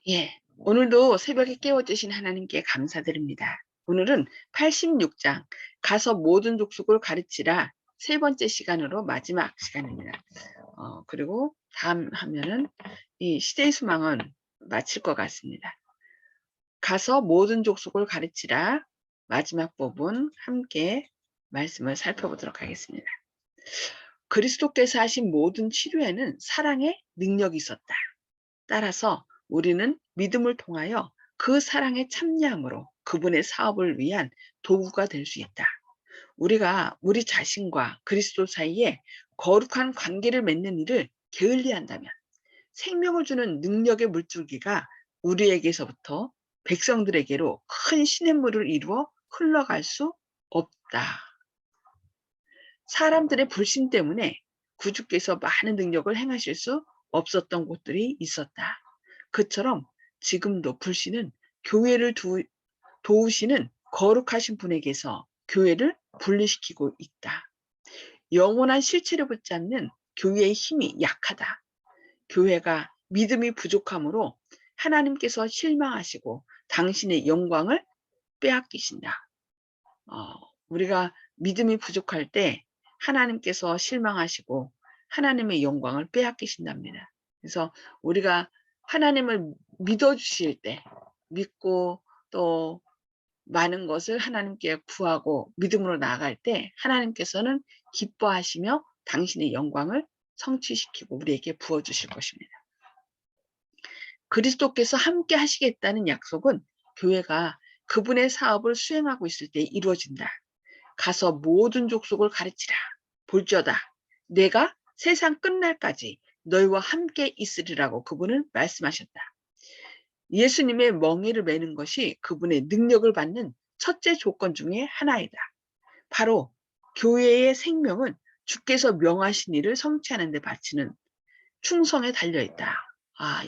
예. 오늘도 새벽에 깨워주신 하나님께 감사드립니다. 오늘은 86장 가서 모든 족속을 가르치라 세 번째 시간으로 마지막 시간입니다. 그리고 다음 하면은 이 시대의 수망은 마칠 것 같습니다. 가서 모든 족속을 가르치라 마지막 부분 함께 말씀을 살펴보도록 하겠습니다. 그리스도께서 하신 모든 치료에는 사랑의 능력이 있었다. 따라서 우리는 믿음을 통하여 그 사랑에 참여함으로 그분의 사업을 위한 도구가 될 수 있다. 우리가 우리 자신과 그리스도 사이에 거룩한 관계를 맺는 일을 게을리한다면 생명을 주는 능력의 물줄기가 우리에게서부터 백성들에게로 큰 시냇물을 이루어 흘러갈 수 없다. 사람들의 불신 때문에 구주께서 많은 능력을 행하실 수 없었던 곳들이 있었다. 그처럼 지금도 불신은 교회를 도우시는 거룩하신 분에게서 교회를 분리시키고 있다. 영원한 실체를 붙잡는 교회의 힘이 약하다. 교회가 믿음이 부족함으로 하나님께서 실망하시고 당신의 영광을 빼앗기신다. 어, 우리가 믿음이 부족할 때 하나님께서 실망하시고 하나님의 영광을 빼앗기신답니다. 그래서 우리가 하나님을 믿어주실 때 믿고 또 많은 것을 하나님께 구하고 믿음으로 나아갈 때 하나님께서는 기뻐하시며 당신의 영광을 성취시키고 우리에게 부어주실 것입니다. 그리스도께서 함께 하시겠다는 약속은 교회가 그분의 사업을 수행하고 있을 때 이루어진다. 가서 모든 족속을 가르치라. 볼지어다 내가 세상 끝날까지 너희와 함께 있으리라고 그분은 말씀하셨다. 예수님의 멍에를 매는 것이 그분의 능력을 받는 첫째 조건 중에 하나이다. 바로 교회의 생명은 주께서 명하신 일을 성취하는 데 바치는 충성에 달려있다.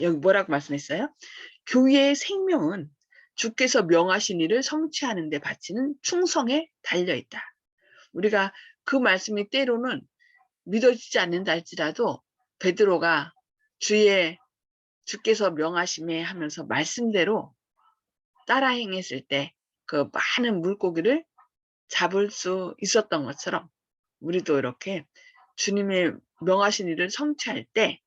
여기 뭐라고 말씀했어요? 교회의 생명은 주께서 명하신 일을 성취하는 데 바치는 충성에 달려있다. 우리가 그 말씀이 때로는 믿어지지 않는다 할지라도 베드로가 주께서 명하심에 하면서 말씀대로 따라 행했을 때 그 많은 물고기를 잡을 수 있었던 것처럼 우리도 이렇게 주님의 명하신 일을 성취할 때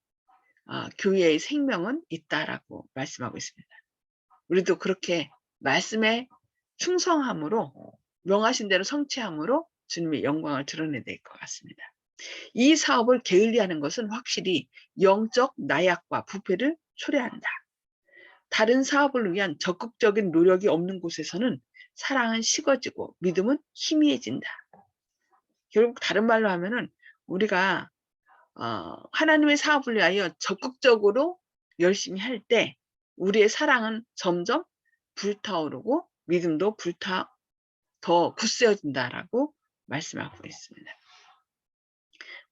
교회의 생명은 있다라고 말씀하고 있습니다. 우리도 그렇게 말씀에 충성함으로 명하신 대로 성취함으로 주님의 영광을 드러내야 될 것 같습니다. 이 사업을 게을리하는 것은 확실히 영적 나약과 부패를 초래한다. 다른 사업을 위한 적극적인 노력이 없는 곳에서는 사랑은 식어지고 믿음은 희미해진다. 결국 다른 말로 하면은 우리가 하나님의 사업을 위하여 적극적으로 열심히 할 때 우리의 사랑은 점점 불타오르고 믿음도 더 굳세어진다라고 말씀하고 있습니다.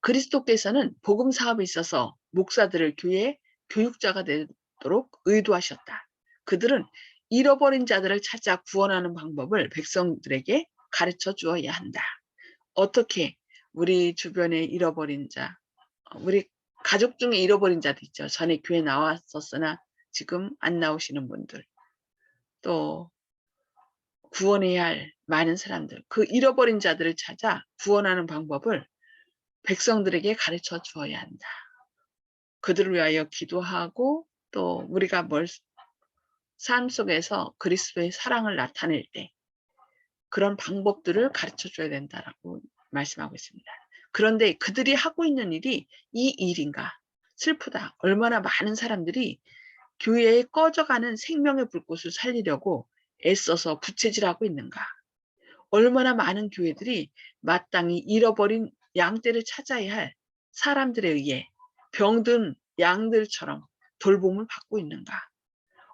그리스도께서는 복음 사업에 있어서 목사들을 교회의 교육자가 되도록 의도하셨다. 그들은 잃어버린 자들을 찾아 구원하는 방법을 백성들에게 가르쳐 주어야 한다. 어떻게 우리 주변에 잃어버린 자, 우리 가족 중에 잃어버린 자도 있죠. 전에 교회 나왔었으나 지금 안 나오시는 분들, 또 구원해야 할 많은 사람들, 그 잃어버린 자들을 찾아 구원하는 방법을 백성들에게 가르쳐 주어야 한다. 그들을 위하여 기도하고 또 우리가 삶 속에서 그리스도의 사랑을 나타낼 때 그런 방법들을 가르쳐 줘야 된다라고 말씀하고 있습니다. 그런데 그들이 하고 있는 일이 이 일인가? 슬프다. 얼마나 많은 사람들이 교회에 꺼져가는 생명의 불꽃을 살리려고 애써서 부채질하고 있는가? 얼마나 많은 교회들이 마땅히 잃어버린 양떼를 찾아야 할 사람들에 의해 병든 양들처럼 돌봄을 받고 있는가?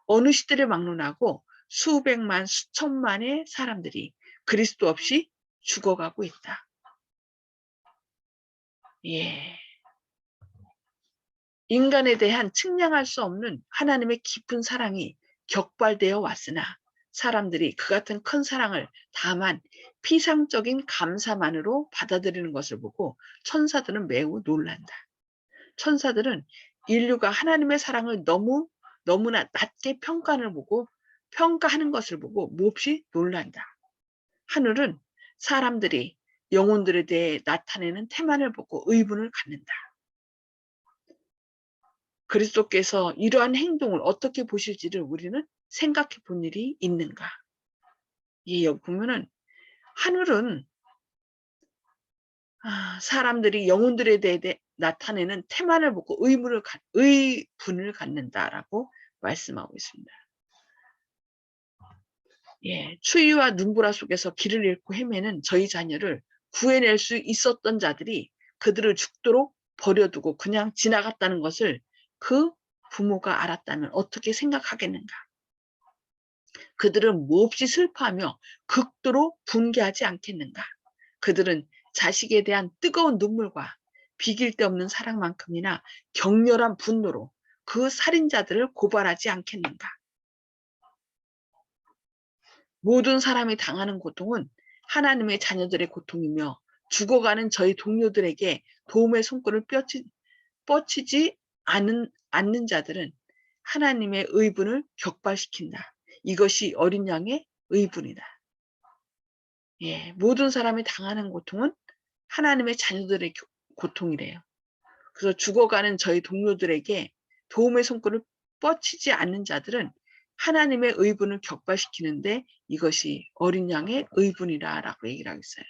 어느 시대를 막론하고 수백만, 수천만의 사람들이 그리스도 없이 죽어가고 있다. 예. 인간에 대한 측량할 수 없는 하나님의 깊은 사랑이 격발되어 왔으나 사람들이 그 같은 큰 사랑을 다만 피상적인 감사만으로 받아들이는 것을 보고 천사들은 매우 놀란다. 천사들은 인류가 하나님의 사랑을 너무 너무나 낮게 평가하는 것을 보고 몹시 놀란다. 하늘은 사람들이 영혼들에 대해 나타내는 태만을 보고 의분을 갖는다. 그리스도께서 이러한 행동을 어떻게 보실지를 우리는 생각해 본 일이 있는가? 여기 보면은 하늘은 사람들이 영혼들에 대해 나타내는 태만을 보고 의분을 갖는다라고 말씀하고 있습니다. 추위와 눈보라 속에서 길을 잃고 헤매는 저희 자녀를 구해낼 수 있었던 자들이 그들을 죽도록 버려두고 그냥 지나갔다는 것을 그 부모가 알았다면 어떻게 생각하겠는가? 그들은 몹시 슬퍼하며 극도로 분개하지 않겠는가? 그들은 자식에 대한 뜨거운 눈물과 비길 데 없는 사랑만큼이나 격렬한 분노로 그 살인자들을 고발하지 않겠는가? 모든 사람이 당하는 고통은 하나님의 자녀들의 고통이며 죽어가는 저희 동료들에게 도움의 손길을 뻗치지 않는 자들은 하나님의 의분을 격발시킨다. 이것이 어린 양의 의분이다. 모든 사람이 당하는 고통은 하나님의 자녀들의 고통이래요. 그래서 죽어가는 저희 동료들에게 도움의 손길을 뻗치지 않는 자들은 하나님의 의분을 격발시키는데 이것이 어린 양의 의분이라고 얘기를 하고 있어요.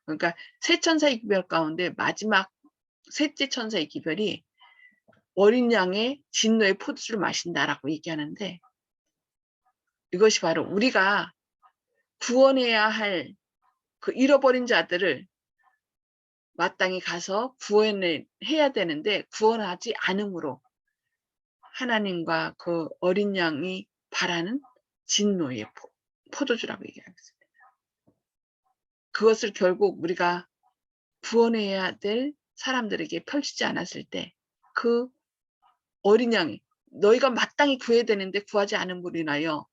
그러니까 세 천사의 기별 가운데 마지막 셋째 천사의 기별이 어린 양의 진노의 포도주를 마신다라고 얘기하는데 이것이 바로 우리가 구원해야 할 그 잃어버린 자들을 마땅히 가서 구원해야 되는데 구원하지 않음으로 하나님과 그 어린 양이 바라는 진노의 포도주라고 얘기하겠습니다. 그것을 결국 우리가 구원해야 될 사람들에게 펼치지 않았을 때 그 어린 양이 너희가 마땅히 구해야 되는데 구하지 않음으로 인하여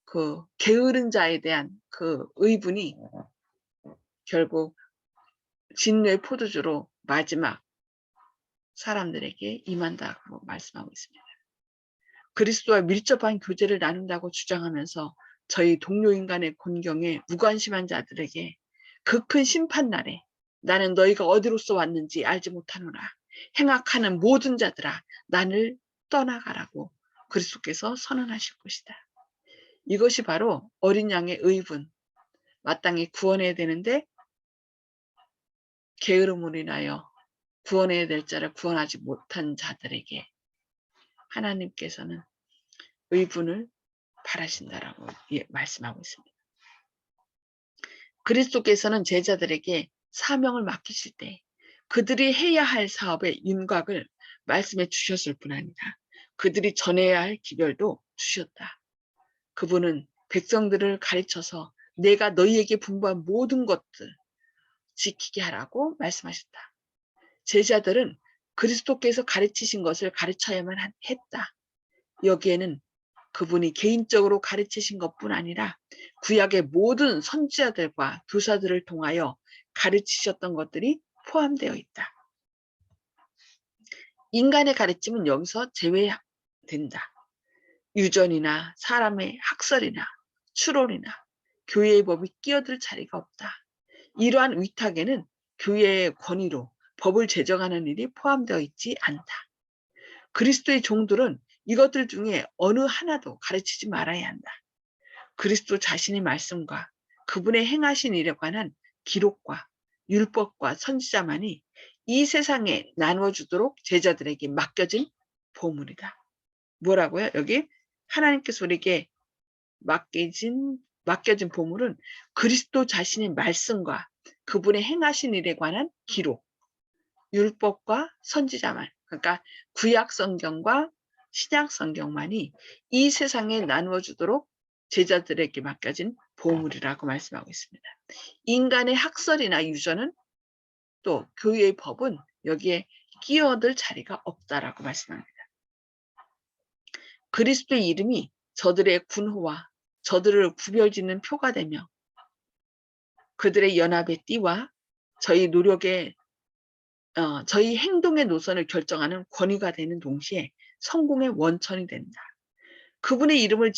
그 게으른 자에 대한 그 의분이 결국 진노의 포도주로 마지막 사람들에게 임한다고 말씀하고 있습니다. 그리스도와 밀접한 교제를 나눈다고 주장하면서 저희 동료 인간의 곤경에 무관심한 자들에게 그 큰 심판날에 나는 너희가 어디로서 왔는지 알지 못하노라. 행악하는 모든 자들아 나를 떠나가라고 그리스도께서 선언하실 것이다. 이것이 바로 어린 양의 의분, 마땅히 구원해야 되는데 게으름으로 인하여 구원해야 될 자를 구원하지 못한 자들에게 하나님께서는 의분을 바라신다라고 말씀하고 있습니다. 그리스도께서는 제자들에게 사명을 맡기실 때 그들이 해야 할 사업의 윤곽을 말씀해 주셨을 뿐 아니라 그들이 전해야 할 기별도 주셨다. 그분은 백성들을 가르쳐서 내가 너희에게 분부한 모든 것들 지키게 하라고 말씀하셨다. 제자들은 그리스도께서 가르치신 것을 가르쳐야만 했다. 여기에는 그분이 개인적으로 가르치신 것뿐 아니라 구약의 모든 선지자들과 교사들을 통하여 가르치셨던 것들이 포함되어 있다. 인간의 가르침은 여기서 제외된다. 유전이나 사람의 학설이나 추론이나 교회의 법이 끼어들 자리가 없다. 이러한 위탁에는 교회의 권위로 법을 제정하는 일이 포함되어 있지 않다. 그리스도의 종들은 이것들 중에 어느 하나도 가르치지 말아야 한다. 그리스도 자신의 말씀과 그분의 행하신 일에 관한 기록과 율법과 선지자만이 이 세상에 나누어주도록 제자들에게 맡겨진 보물이다. 뭐라고요? 여기 하나님께서 우리에게 맡겨진 보물은 그리스도 자신의 말씀과 그분의 행하신 일에 관한 기록, 율법과 선지자만, 그러니까 구약 성경과 신약 성경만이 이 세상에 나누어 주도록 제자들에게 맡겨진 보물이라고 말씀하고 있습니다. 인간의 학설이나 유전은 또 교회의 법은 여기에 끼어들 자리가 없다라고 말씀합니다. 그리스도의 이름이 저들의 군호와 저들을 구별짓는 표가 되며 그들의 연합의 띠와 저희 노력의 저희 행동의 노선을 결정하는 권위가 되는 동시에 성공의 원천이 된다. 그분의 이름을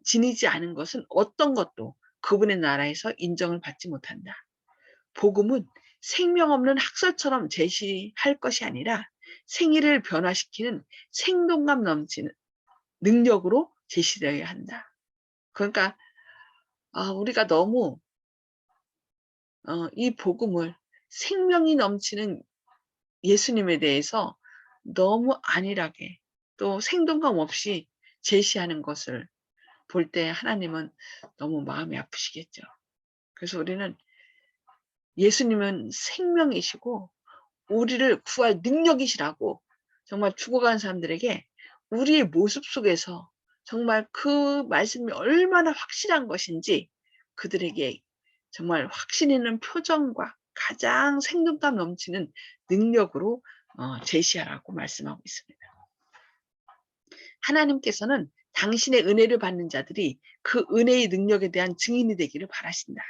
지니지 않은 것은 어떤 것도 그분의 나라에서 인정을 받지 못한다. 복음은 생명 없는 학설처럼 제시할 것이 아니라 생애를 변화시키는 생동감 넘치는 능력으로 제시되어야 한다. 그러니까 우리가 너무 이 복음을 생명이 넘치는 예수님에 대해서 너무 안일하게 또 생동감 없이 제시하는 것을 볼 때 하나님은 너무 마음이 아프시겠죠. 그래서 우리는 예수님은 생명이시고 우리를 구할 능력이시라고 정말 죽어가는 사람들에게 우리의 모습 속에서 정말 그 말씀이 얼마나 확실한 것인지 그들에게 정말 확신 있는 표정과 가장 생동감 넘치는 능력으로 제시하라고 말씀하고 있습니다. 하나님께서는 당신의 은혜를 받는 자들이 그 은혜의 능력에 대한 증인이 되기를 바라신다.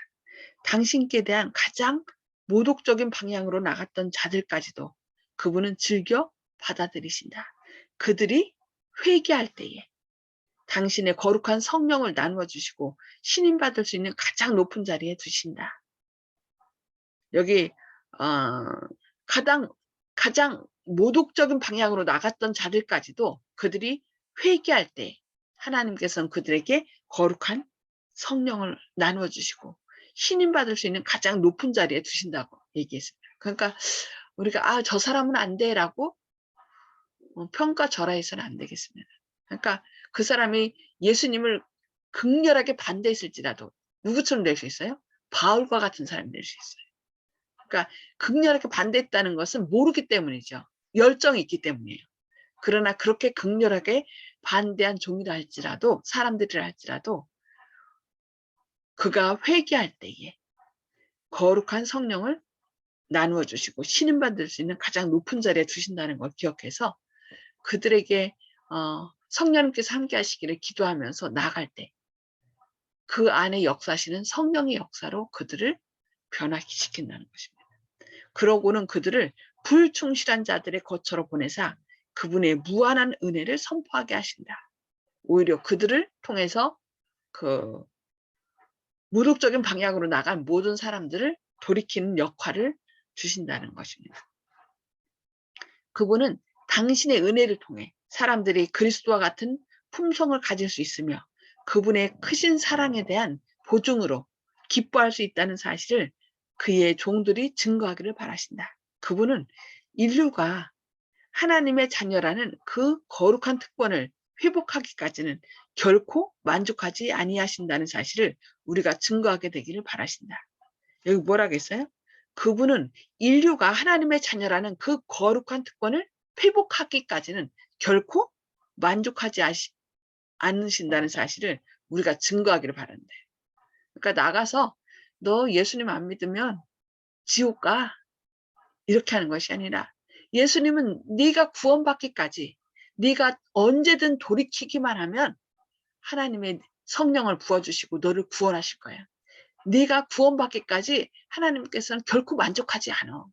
당신께 대한 가장 모독적인 방향으로 나갔던 자들까지도 그분은 즐겨 받아들이신다. 그들이 회개할 때에 당신의 거룩한 성령을 나누어 주시고 신임받을 수 있는 가장 높은 자리에 두신다. 여기 가장 모독적인 방향으로 나갔던 자들까지도 그들이 회개할 때 하나님께서는 그들에게 거룩한 성령을 나누어 주시고 신임 받을 수 있는 가장 높은 자리에 두신다고 얘기했습니다. 그러니까 우리가 저 사람은 안 돼라고 평가절하해서는 안 되겠습니다. 그러니까 그 사람이 예수님을 극렬하게 반대했을지라도 누구처럼 될 수 있어요? 바울과 같은 사람이 될 수 있어요. 그러니까 극렬하게 반대했다는 것은 모르기 때문이죠. 열정이 있기 때문이에요. 그러나 그렇게 극렬하게 반대한 종이라 할지라도 사람들이라 할지라도 그가 회개할 때에 거룩한 성령을 나누어 주시고 신임받을 수 있는 가장 높은 자리에 두신다는 걸 기억해서 그들에게 성령님께서 함께 하시기를 기도하면서 나아갈 때 그 안에 역사하시는 성령의 역사로 그들을 변화시킨다는 것입니다. 그러고는 그들을 불충실한 자들의 거처로 보내사 그분의 무한한 은혜를 선포하게 하신다. 오히려 그들을 통해서 그 모독적인 방향으로 나간 모든 사람들을 돌이키는 역할을 주신다는 것입니다. 그분은 당신의 은혜를 통해 사람들이 그리스도와 같은 품성을 가질 수 있으며 그분의 크신 사랑에 대한 보증으로 기뻐할 수 있다는 사실을 그의 종들이 증거하기를 바라신다. 그분은 인류가 하나님의 자녀라는 그 거룩한 특권을 회복하기까지는 결코 만족하지 아니하신다는 사실을 우리가 증거하게 되기를 바라신다. 여기 뭐라고 했어요? 그분은 인류가 하나님의 자녀라는 그 거룩한 특권을 회복하기까지는 결코 만족하지 않으신다는 사실을 우리가 증거하기를 바란대. 그러니까 나가서 너 예수님 안 믿으면 지옥 가. 이렇게 하는 것이 아니라 예수님은 네가 구원받기까지 네가 언제든 돌이키기만 하면 하나님의 성령을 부어주시고 너를 구원하실 거야. 네가 구원받기까지 하나님께서는 결코 만족하지 않아.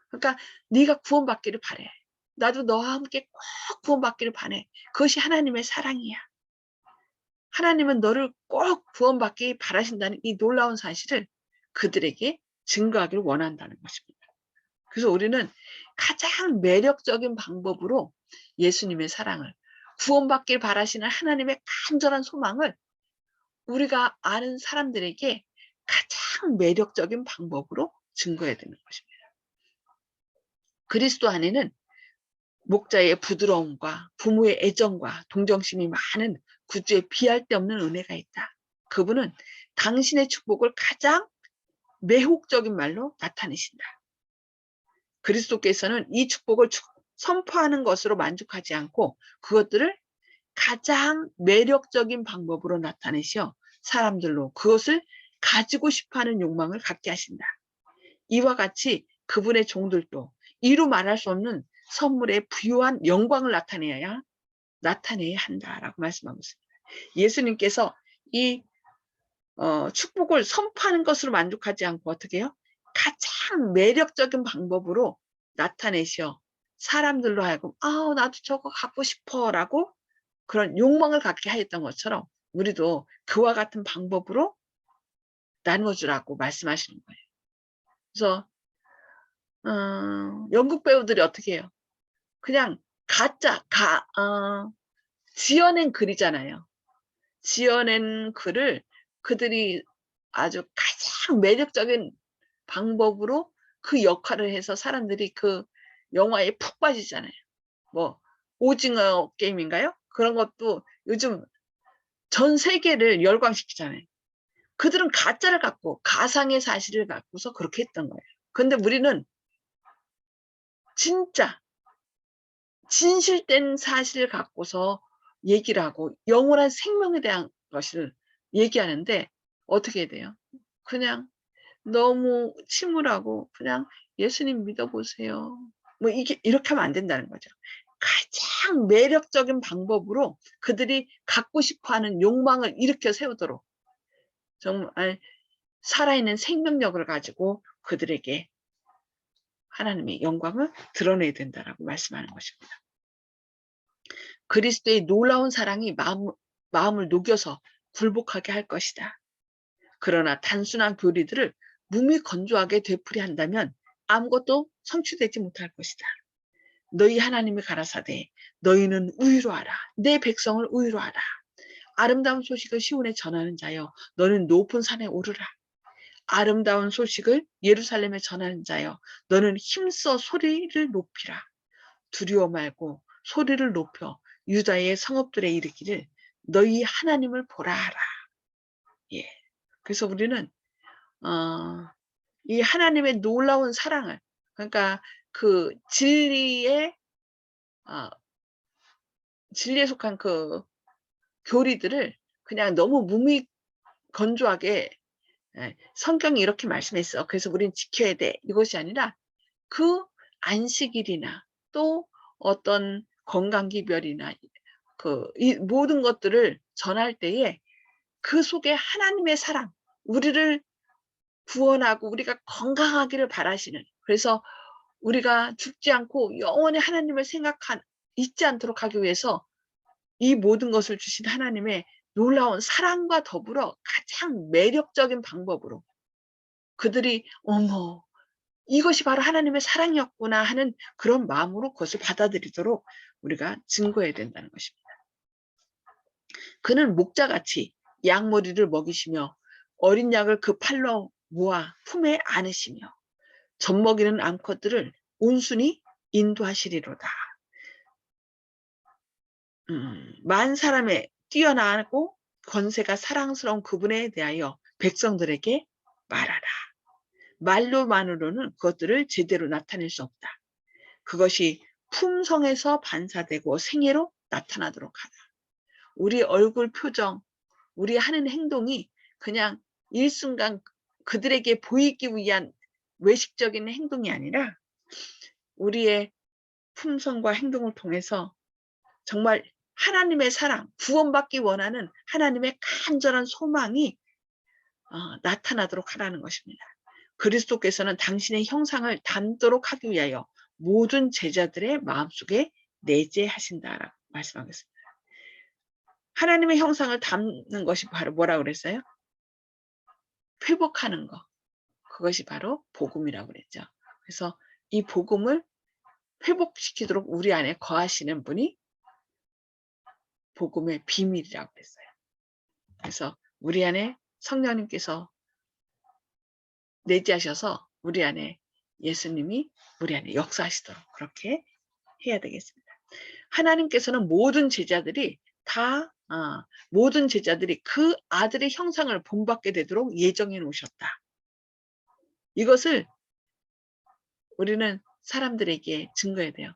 그러니까 네가 구원받기를 바래. 나도 너와 함께 꼭 구원받기를 바래. 그것이 하나님의 사랑이야. 하나님은 너를 꼭 구원받기 바라신다는 이 놀라운 사실을 그들에게 증거하기를 원한다는 것입니다. 그래서 우리는 가장 매력적인 방법으로 예수님의 사랑을 구원받길 바라시는 하나님의 간절한 소망을 우리가 아는 사람들에게 가장 매력적인 방법으로 증거해야 되는 것입니다. 그리스도 안에는 목자의 부드러움과 부모의 애정과 동정심이 많은 구주의 비할 데 없는 은혜가 있다. 그분은 당신의 축복을 가장 매혹적인 말로 나타내신다. 그리스도께서는 이 축복을 선포하는 것으로 만족하지 않고 그것들을 가장 매력적인 방법으로 나타내셔 사람들로 그것을 가지고 싶어하는 욕망을 갖게 하신다. 이와 같이 그분의 종들도 이루 말할 수 없는 선물의 부유한 영광을 나타내야 한다라고 말씀하고 있습니다. 예수님께서 이 축복을 선포하는 것으로 만족하지 않고 어떻게 해요? 가장 매력적인 방법으로 나타내시어 사람들로 하여금 나도 저거 갖고 싶어라고 그런 욕망을 갖게 하였던 것처럼 우리도 그와 같은 방법으로 나누어주라고 말씀하시는 거예요. 그래서 연극 배우들이 어떻게 해요? 그냥 지어낸 글이잖아요. 지어낸 글을 그들이 아주 가장 매력적인 방법으로 그 역할을 해서 사람들이 그 영화에 푹 빠지잖아요. 뭐 오징어 게임인가요? 그런 것도 요즘 전 세계를 열광시키잖아요. 그들은 가짜를 갖고 가상의 사실을 갖고서 그렇게 했던 거예요. 근데 우리는 진짜 진실된 사실을 갖고서 얘기를 하고 영원한 생명에 대한 것을 얘기하는데 어떻게 해야 돼요? 그냥 너무 침울하고 그냥 "예수님 믿어보세요." 뭐 이게 이렇게 하면 안 된다는 거죠. 가장 매력적인 방법으로 그들이 갖고 싶어하는 욕망을 일으켜 세우도록 정말 살아있는 생명력을 가지고 그들에게 하나님의 영광을 드러내야 된다라고 말씀하는 것입니다. 그리스도의 놀라운 사랑이 마음을 녹여서 굴복하게 할 것이다. 그러나 단순한 교리들을 몸이 건조하게 되풀이한다면 아무것도 성취되지 못할 것이다. 너희 하나님이 가라사대 너희는 의로하라. 내 백성을 의로하라. 아름다운 소식을 시온에 전하는 자여 너는 높은 산에 오르라. 아름다운 소식을 예루살렘에 전하는 자여 너는 힘써 소리를 높이라. 두려워 말고 소리를 높여 유다의 성읍들에 이르기를 너희 하나님을 보라 하라. 예. 그래서 우리는 이 하나님의 놀라운 사랑을 그러니까 그 진리에 속한 그 교리들을 그냥 너무 무미건조하게 성경이 이렇게 말씀했어. 그래서 우리는 지켜야 돼. 이것이 아니라 그 안식일이나 또 어떤 건강기별이나 이 모든 것들을 전할 때에 그 속에 하나님의 사랑, 우리를 구원하고 우리가 건강하기를 바라시는 그래서 우리가 죽지 않고 영원히 하나님을 잊지 않도록 하기 위해서 이 모든 것을 주신 하나님의 놀라운 사랑과 더불어 가장 매력적인 방법으로 그들이 어머 이것이 바로 하나님의 사랑이었구나 하는 그런 마음으로 그것을 받아들이도록 우리가 증거해야 된다는 것입니다. 그는 목자같이 양머리를 먹이시며 어린 양을 그 팔로 모아 품에 안으시며 젖먹이는 암컷들을 온순히 인도하시리로다. 만 사람의 뛰어나고 권세가 사랑스러운 그분에 대하여 백성들에게 말하라. 말로만으로는 그것들을 제대로 나타낼 수 없다. 그것이 품성에서 반사되고 생애로 나타나도록 하라. 우리 얼굴 표정, 우리 하는 행동이 그냥 일순간 그들에게 보이기 위한 외식적인 행동이 아니라 우리의 품성과 행동을 통해서 정말 하나님의 사랑, 구원받기 원하는 하나님의 간절한 소망이 나타나도록 하라는 것입니다. 그리스도께서는 당신의 형상을 닮도록 하기 위하여 모든 제자들의 마음속에 내재하신다라고 말씀하겠습니다. 하나님의 형상을 담는 것이 바로 뭐라고 그랬어요? 회복하는 것. 그것이 바로 복음이라고 그랬죠. 그래서 이 복음을 회복시키도록 우리 안에 거하시는 분이 복음의 비밀이라고 그랬어요. 그래서 우리 안에 성령님께서 내재하셔서 우리 안에 예수님이 우리 안에 역사하시도록 그렇게 해야 되겠습니다. 하나님께서는 모든 제자들이 그 아들의 형상을 본받게 되도록 예정해 놓으셨다. 이것을 우리는 사람들에게 증거해야 돼요.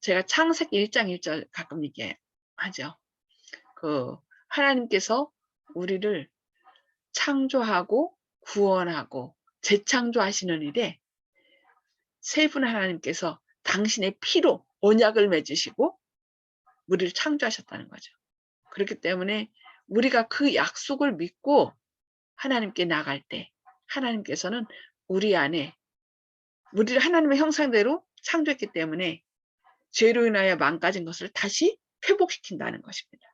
제가 창세기 1장 1절 가끔 얘기하죠. 하나님께서 우리를 창조하고 구원하고 재창조하시는 일에 세 분 하나님께서 당신의 피로 언약을 맺으시고 우리를 창조하셨다는 거죠. 그렇기 때문에 우리가 그 약속을 믿고 하나님께 나갈 때 하나님께서는 우리 안에 우리를 하나님의 형상대로 창조했기 때문에 죄로 인하여 망가진 것을 다시 회복시킨다는 것입니다.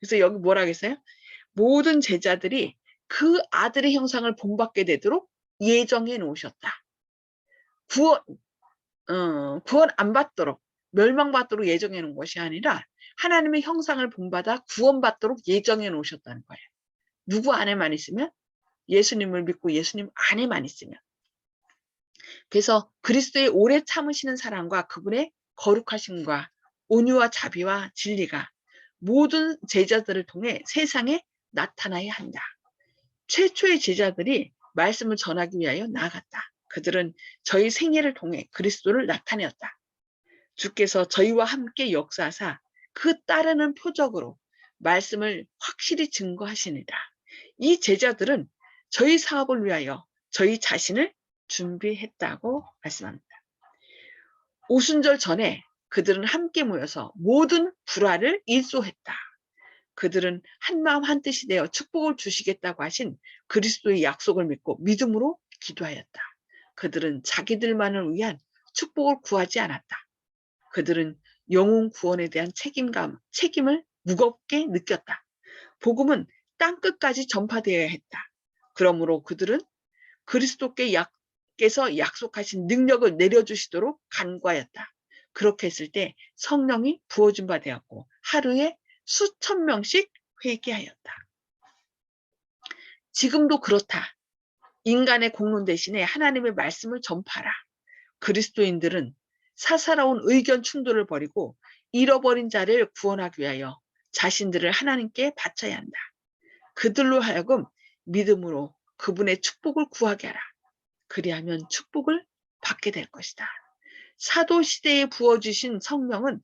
그래서 여기 뭐라 하겠어요? 모든 제자들이 그 아들의 형상을 본받게 되도록 예정해 놓으셨다. 구원 안 받도록, 멸망받도록 예정해 놓은 것이 아니라 하나님의 형상을 본받아 구원받도록 예정해 놓으셨다는 거예요. 누구 안에만 있으면? 예수님을 믿고 예수님 안에만 있으면. 그래서 그리스도의 오래 참으시는 사랑과 그분의 거룩하심과 온유와 자비와 진리가 모든 제자들을 통해 세상에 나타나야 한다. 최초의 제자들이 말씀을 전하기 위하여 나아갔다. 그들은 저희 생애를 통해 그리스도를 나타내었다. 주께서 저희와 함께 역사하사 그 따르는 표적으로 말씀을 확실히 증거하시니라. 이 제자들은 저희 사업을 위하여 저희 자신을 준비했다고 말씀합니다. 오순절 전에 그들은 함께 모여서 모든 불화를 일소했다. 그들은 한마음 한뜻이 되어 축복을 주시겠다고 하신 그리스도의 약속을 믿고 믿음으로 기도하였다. 그들은 자기들만을 위한 축복을 구하지 않았다. 그들은 영혼 구원에 대한 책임을 무겁게 느꼈다. 복음은 땅끝까지 전파되어야 했다. 그러므로 그들은 그리스도께서 약속하신 능력을 내려주시도록 간구하였다. 그렇게 했을 때 성령이 부어준 바 되었고 하루에 수천 명씩 회개하였다. 지금도 그렇다. 인간의 공론 대신에 하나님의 말씀을 전파하라. 그리스도인들은 사사로운 의견 충돌을 버리고 잃어버린 자를 구원하기 위하여 자신들을 하나님께 바쳐야 한다. 그들로 하여금 믿음으로 그분의 축복을 구하게 하라. 그리하면 축복을 받게 될 것이다. 사도 시대에 부어주신 성령은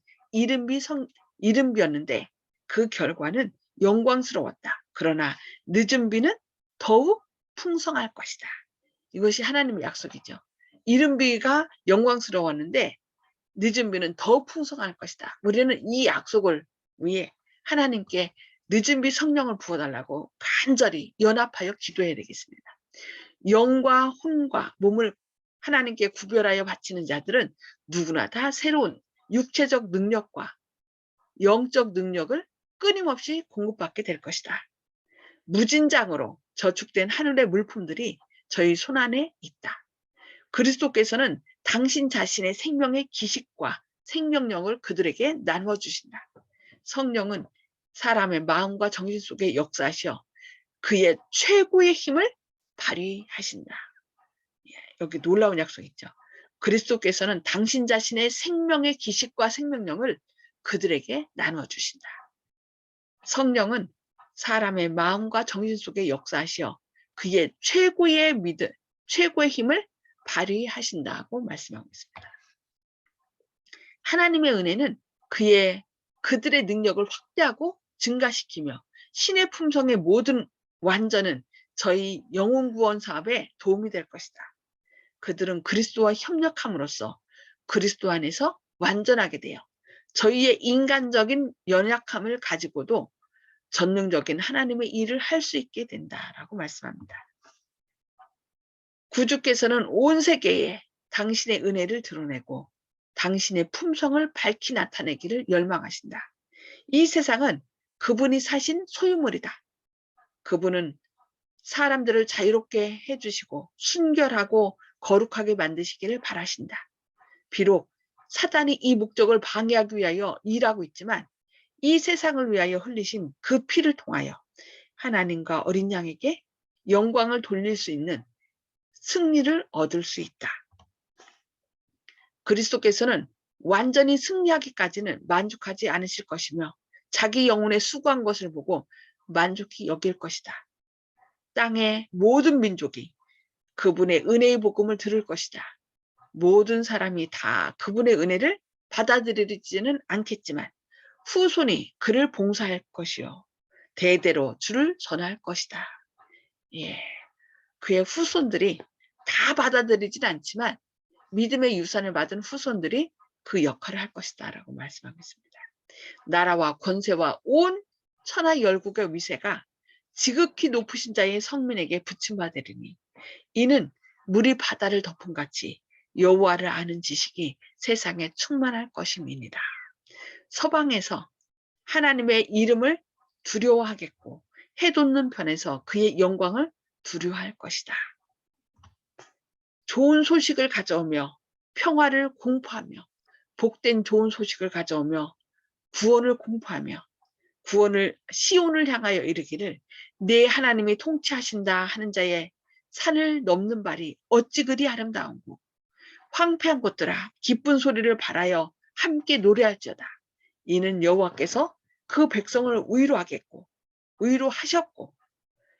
이른비였는데 그 결과는 영광스러웠다. 그러나 늦은 비는 더욱 풍성할 것이다. 이것이 하나님의 약속이죠. 이른 비가 영광스러웠는데 늦은 비는 더욱 풍성할 것이다. 우리는 이 약속을 위해 하나님께 늦은 비 성령을 부어달라고 간절히 연합하여 기도해야 되겠습니다. 영과 혼과 몸을 하나님께 구별하여 바치는 자들은 누구나 다 새로운 육체적 능력과 영적 능력을 끊임없이 공급받게 될 것이다. 무진장으로 저축된 하늘의 물품들이 저희 손안에 있다. 그리스도께서는 당신 자신의 생명의 기식과 생명력을 그들에게 나누어 주신다. 성령은 사람의 마음과 정신 속에 역사하시어 그의 최고의 힘을 발휘하신다. 여기 놀라운 약속 있죠. 그리스도께서는 당신 자신의 생명의 기식과 생명력을 그들에게 나누어 주신다. 성령은 사람의 마음과 정신 속에 역사하시어 그의 최고의 힘을 발휘하신다고 말씀하고 있습니다. 하나님의 은혜는 그들의 능력을 확대하고 증가시키며 신의 품성의 모든 완전은 저희 영혼 구원 사업에 도움이 될 것이다. 그들은 그리스도와 협력함으로써 그리스도 안에서 완전하게 되어 저희의 인간적인 연약함을 가지고도 전능적인 하나님의 일을 할 수 있게 된다라고 말씀합니다. 구주께서는 온 세계에 당신의 은혜를 드러내고 당신의 품성을 밝히 나타내기를 열망하신다. 이 세상은 그분이 사신 소유물이다. 그분은 사람들을 자유롭게 해주시고 순결하고 거룩하게 만드시기를 바라신다. 비록 사단이 이 목적을 방해하기 위하여 일하고 있지만 이 세상을 위하여 흘리신 그 피를 통하여 하나님과 어린 양에게 영광을 돌릴 수 있는 승리를 얻을 수 있다. 그리스도께서는 완전히 승리하기까지는 만족하지 않으실 것이며 자기 영혼에 수고한 것을 보고 만족히 여길 것이다. 땅의 모든 민족이 그분의 은혜의 복음을 들을 것이다. 모든 사람이 다 그분의 은혜를 받아들이지는 않겠지만 후손이 그를 봉사할 것이요 대대로 주를 전할 것이다. 예, 그의 후손들이 다 받아들이진 않지만 믿음의 유산을 받은 후손들이 그 역할을 할 것이다 라고 말씀하겠습니다. 나라와 권세와 온 천하 열국의 위세가 지극히 높으신 자의 성민에게 붙임받으리니 이는 물이 바다를 덮은 같이 여호와를 아는 지식이 세상에 충만할 것임이니라. 서방에서 하나님의 이름을 두려워하겠고 해돋는 편에서 그의 영광을 두려워할 것이다. 좋은 소식을 가져오며 평화를 공포하며 복된 좋은 소식을 가져오며 구원을 공포하며 구원을 시온을 향하여 이르기를 내 하나님이 통치하신다 하는 자의 산을 넘는 발이 어찌 그리 아름다운고 황폐한 곳들아 기쁜 소리를 발하여 함께 노래할지어다. 이는 여호와께서 그 백성을 위로하겠고 위로하셨고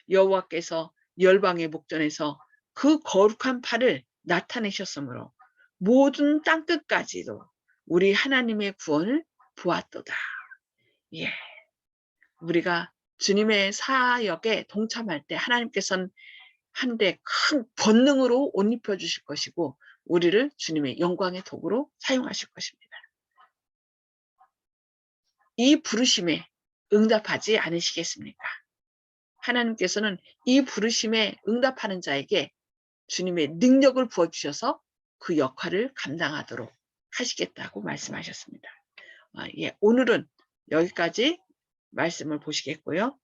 여호와께서 열방의 목전에서 그 거룩한 팔을 나타내셨으므로 모든 땅끝까지도 우리 하나님의 구원을 보았도다. 예, 우리가 주님의 사역에 동참할 때 하나님께서는 한데 큰 권능으로 옷 입혀 주실 것이고 우리를 주님의 영광의 도구로 사용하실 것입니다. 이 부르심에 응답하지 않으시겠습니까? 하나님께서는 이 부르심에 응답하는 자에게 주님의 능력을 부어주셔서 그 역할을 감당하도록 하시겠다고 말씀하셨습니다. 예, 오늘은 여기까지 말씀을 보시겠고요.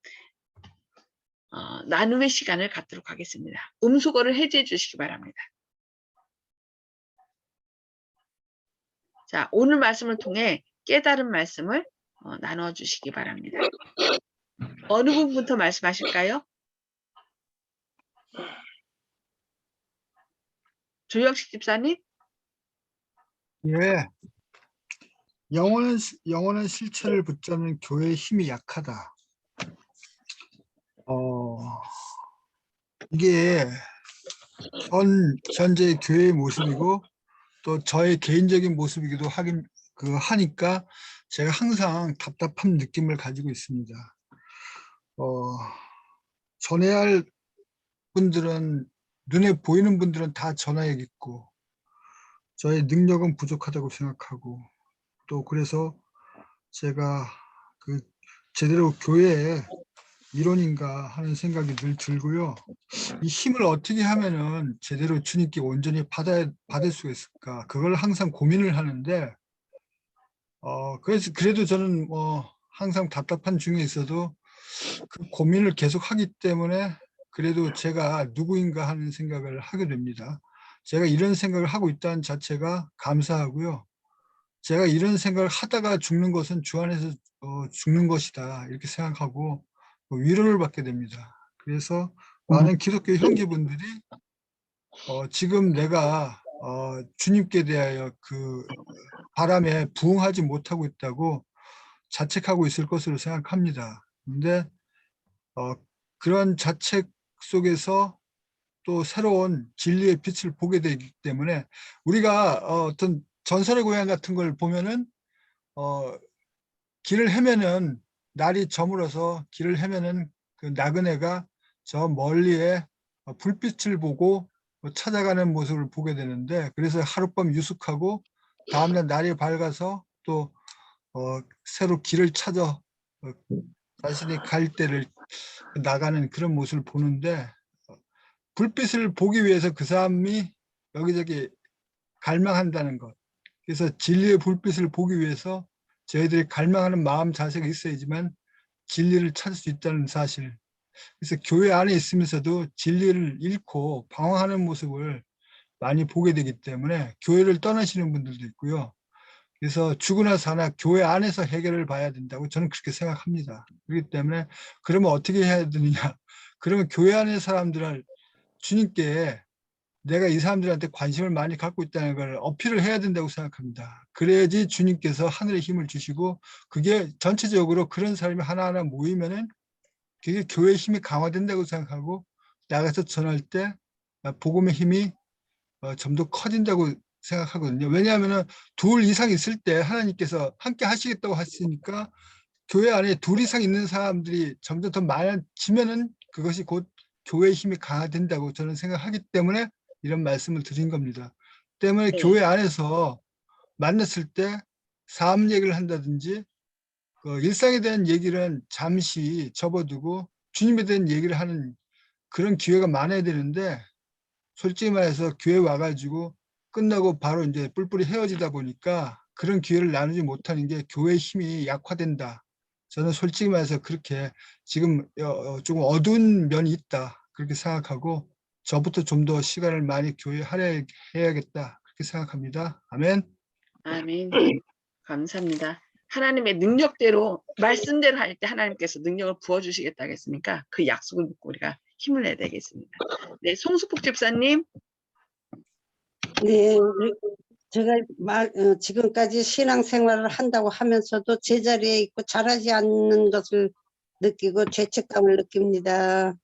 나눔의 시간을 갖도록 하겠습니다. 음수거를 해제해 주시기 바랍니다. 자, 오늘 말씀을 통해 깨달은 말씀을 나눠 주시기 바랍니다. 어느 분부터 말씀하실까요? 조영식 집사님? 예, 영원한 실체를 붙잡는 교회의 힘이 약하다. 이게 현재 교회의 모습이고 또 저의 개인적인 모습이기도 하니까 제가 항상 답답한 느낌을 가지고 있습니다. 전해야 할 분들은, 눈에 보이는 분들은 다 전화야겠고 저의 능력은 부족하다고 생각하고 또 그래서 제가 제대로 교회에 일원인가 하는 생각이 늘 들고요. 이 힘을 어떻게 하면은 제대로 주님께 온전히 받을 수가 있을까? 그걸 항상 고민을 하는데, 그래도 저는 항상 답답한 중에 있어도 그 고민을 계속 하기 때문에 그래도 제가 누구인가 하는 생각을 하게 됩니다. 제가 이런 생각을 하고 있다는 자체가 감사하고요. 제가 이런 생각을 하다가 죽는 것은 주 안에서 죽는 것이다 이렇게 생각하고 위로를 받게 됩니다. 그래서 많은 기독교 형제분들이 지금 내가 주님께 대하여 그 바람에 부응하지 못하고 있다고 자책하고 있을 것으로 생각합니다. 근데 그런 자책 속에서 또 새로운 진리의 빛을 보게 되기 때문에 우리가 어떤 전설의 고향 같은 걸 보면은 길을 헤매는 날이 저물어서 길을 헤매는 그 나그네가 저 멀리에 불빛을 보고 찾아가는 모습을 보게 되는데 그래서 하룻밤 유숙하고 다음날 날이 밝아서 또 새로 길을 찾아 자신이 갈 때를 나가는 그런 모습을 보는데 불빛을 보기 위해서 그 사람이 여기저기 갈망한다는 것. 그래서 진리의 불빛을 보기 위해서 저희들이 갈망하는 마음 자세가 있어야지만 진리를 찾을 수 있다는 사실. 그래서 교회 안에 있으면서도 진리를 잃고 방황하는 모습을 많이 보게 되기 때문에 교회를 떠나시는 분들도 있고요. 그래서 죽으나 사나 교회 안에서 해결을 봐야 된다고 저는 그렇게 생각합니다. 그렇기 때문에 그러면 어떻게 해야 되느냐. 그러면 교회 안의 사람들을 주님께 내가 이 사람들한테 관심을 많이 갖고 있다는 걸 어필을 해야 된다고 생각합니다. 그래야지 주님께서 하늘의 힘을 주시고 그게 전체적으로 그런 사람이 하나하나 모이면은 그게 교회의 힘이 강화된다고 생각하고 나가서 전할 때 복음의 힘이 좀 더 커진다고 생각하거든요. 왜냐하면 둘 이상 있을 때 하나님께서 함께 하시겠다고 하시니까 교회 안에 둘 이상 있는 사람들이 점점 더 많아지면은 그것이 곧 교회의 힘이 강화된다고 저는 생각하기 때문에 이런 말씀을 드린 겁니다. 때문에 네. 교회 안에서 만났을 때 삶 얘기를 한다든지 일상에 대한 얘기는 잠시 접어두고 주님에 대한 얘기를 하는 그런 기회가 많아야 되는데 솔직히 말해서 교회 와가지고 끝나고 바로 이제 뿔뿔이 헤어지다 보니까 그런 기회를 나누지 못하는 게 교회의 힘이 약화된다. 저는 솔직히 말해서 그렇게 지금 조금 어두운 면이 있다. 그렇게 생각하고 저부터 좀 더 시간을 많이 교회에 할애해야겠다. 그렇게 생각합니다. 아멘. 아멘. 감사합니다. 하나님의 능력대로 말씀대로 할 때 하나님께서 능력을 부어주시겠다 하겠습니까? 그 약속을 믿고 우리가 힘을 내야 되겠습니다. 네, 송수폭 집사님. 네, 제가 지금까지 신앙생활을 한다고 하면서도 제자리에 있고 잘하지 않는 것을 느끼고 죄책감을 느낍니다.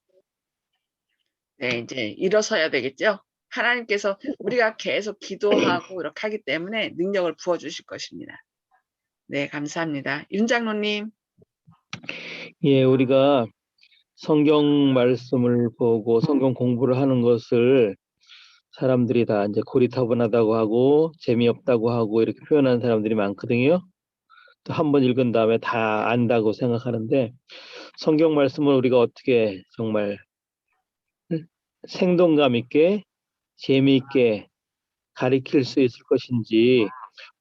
네, 이제 일어서야 되겠죠. 하나님께서 우리가 계속 기도하고 이렇게 하기 때문에 능력을 부어주실 것입니다. 네, 감사합니다. 윤 장로님. 예, 우리가 성경 말씀을 보고 성경 공부를 하는 것을 사람들이 다 이제 고리타분하다고 하고 재미없다고 하고 이렇게 표현하는 사람들이 많거든요. 또 한 번 읽은 다음에 다 안다고 생각하는데 성경 말씀을 우리가 어떻게 정말 생동감 있게 재미있게 가리킬 수 있을 것인지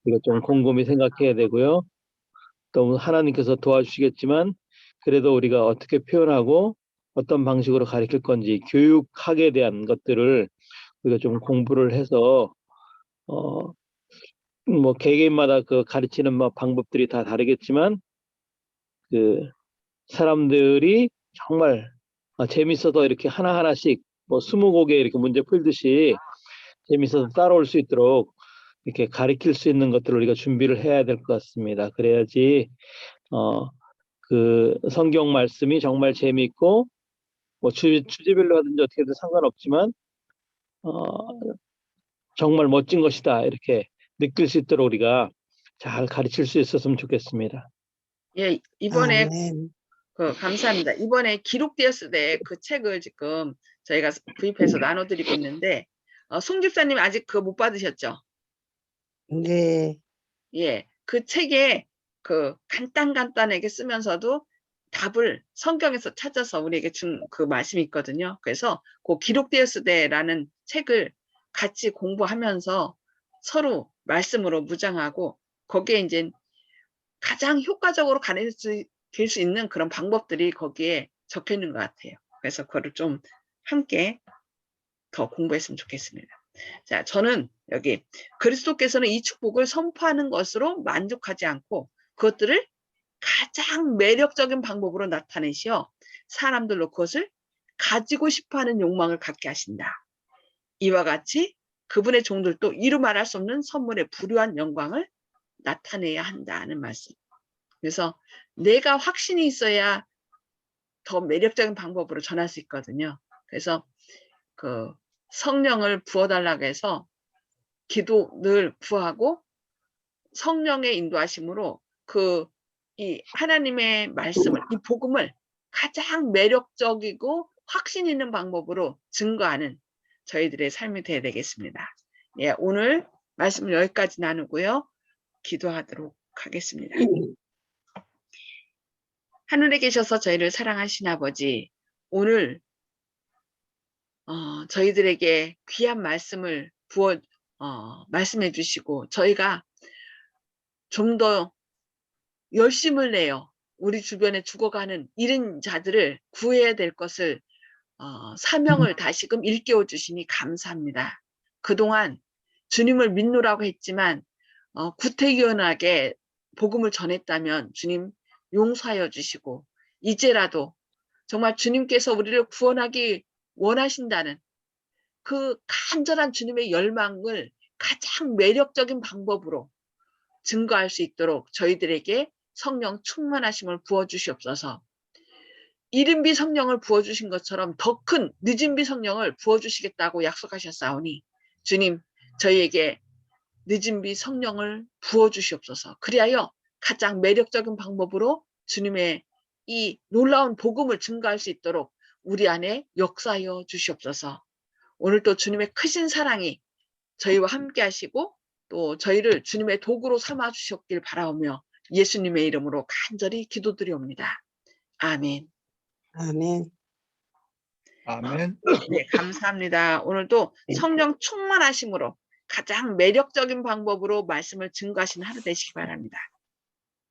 우리가 좀 곰곰이 생각해야 되고요. 또 하나님께서 도와주시겠지만 그래도 우리가 어떻게 표현하고 어떤 방식으로 가르칠 건지 교육학에 대한 것들을 우리가 좀 공부를 해서 뭐 개개인마다 그 가르치는 방법들이 다 다르겠지만 그 사람들이 정말 재밌어서 이렇게 하나하나씩 뭐 20곡에 이렇게 문제 풀듯이 재밌어서 따라올 수 있도록 이렇게 가르칠 수 있는 것들을 우리가 준비를 해야 될 것 같습니다. 그래야지 그 성경 말씀이 정말 재미있고 뭐 주제별로 하든지 어떻게든 상관없지만 정말 멋진 것이다 이렇게 느낄 수 있도록 우리가 잘 가르칠 수 있었으면 좋겠습니다. 예, 이번에 아멘. 감사합니다. 이번에 기록되었을 때 그 책을 지금 저희가 구입해서 나눠드리고 있는데 송 집사님 아직 그거 못 받으셨죠? 네, 예, 그 책에 그 간단하게 쓰면서도 답을 성경에서 찾아서 우리에게 준 그 말씀이 있거든요. 그래서 그 기록되었을 때라는 책을 같이 공부하면서 서로 말씀으로 무장하고 거기에 이제 가장 효과적으로 될 수 있는 그런 방법들이 거기에 적혀 있는 것 같아요. 그래서 그거를 좀 함께 더 공부했으면 좋겠습니다. 자, 저는 여기 그리스도께서는 이 축복을 선포하는 것으로 만족하지 않고 그것들을 가장 매력적인 방법으로 나타내시어 사람들로 그것을 가지고 싶어하는 욕망을 갖게 하신다. 이와 같이 그분의 종들도 이루 말할 수 없는 선물의 불유한 영광을 나타내야 한다는 말씀. 그래서 내가 확신이 있어야 더 매력적인 방법으로 전할 수 있거든요. 그래서 그 성령을 부어달라고 해서 기도 늘 구하고 성령의 인도하심으로 이 하나님의 말씀을, 이 복음을 가장 매력적이고 확신 있는 방법으로 증거하는 저희들의 삶이 되어야 되겠습니다. 예, 오늘 말씀을 여기까지 나누고요. 기도하도록 하겠습니다. 하늘에 계셔서 저희를 사랑하신 아버지, 오늘 저희들에게 귀한 말씀을 말씀해 주시고 저희가 좀 더 열심을 내어 우리 주변에 죽어가는 잃은 자들을 구해야 될 것을 사명을 다시금 일깨워 주시니 감사합니다. 그동안 주님을 믿노라고 했지만 구태의연하게 복음을 전했다면 주님 용서하여 주시고 이제라도 정말 주님께서 우리를 구원하기 원하신다는 그 간절한 주님의 열망을 가장 매력적인 방법으로 증거할 수 있도록 저희들에게 성령 충만하심을 부어주시옵소서. 이른비 성령을 부어주신 것처럼 더 큰 늦은비 성령을 부어주시겠다고 약속하셨사오니 주님 저희에게 늦은비 성령을 부어주시옵소서. 그리하여 가장 매력적인 방법으로 주님의 이 놀라운 복음을 증거할 수 있도록 우리 안에 역사하여 주시옵소서. 오늘 또 주님의 크신 사랑이 저희와 함께 하시고 또 저희를 주님의 도구로 삼아 주셨길 바라오며 예수님의 이름으로 간절히 기도드리옵니다. 아멘. 아멘. 아멘. 네, 감사합니다. 오늘도 성령 충만하심으로 가장 매력적인 방법으로 말씀을 증거하시는 하루 되시기 바랍니다.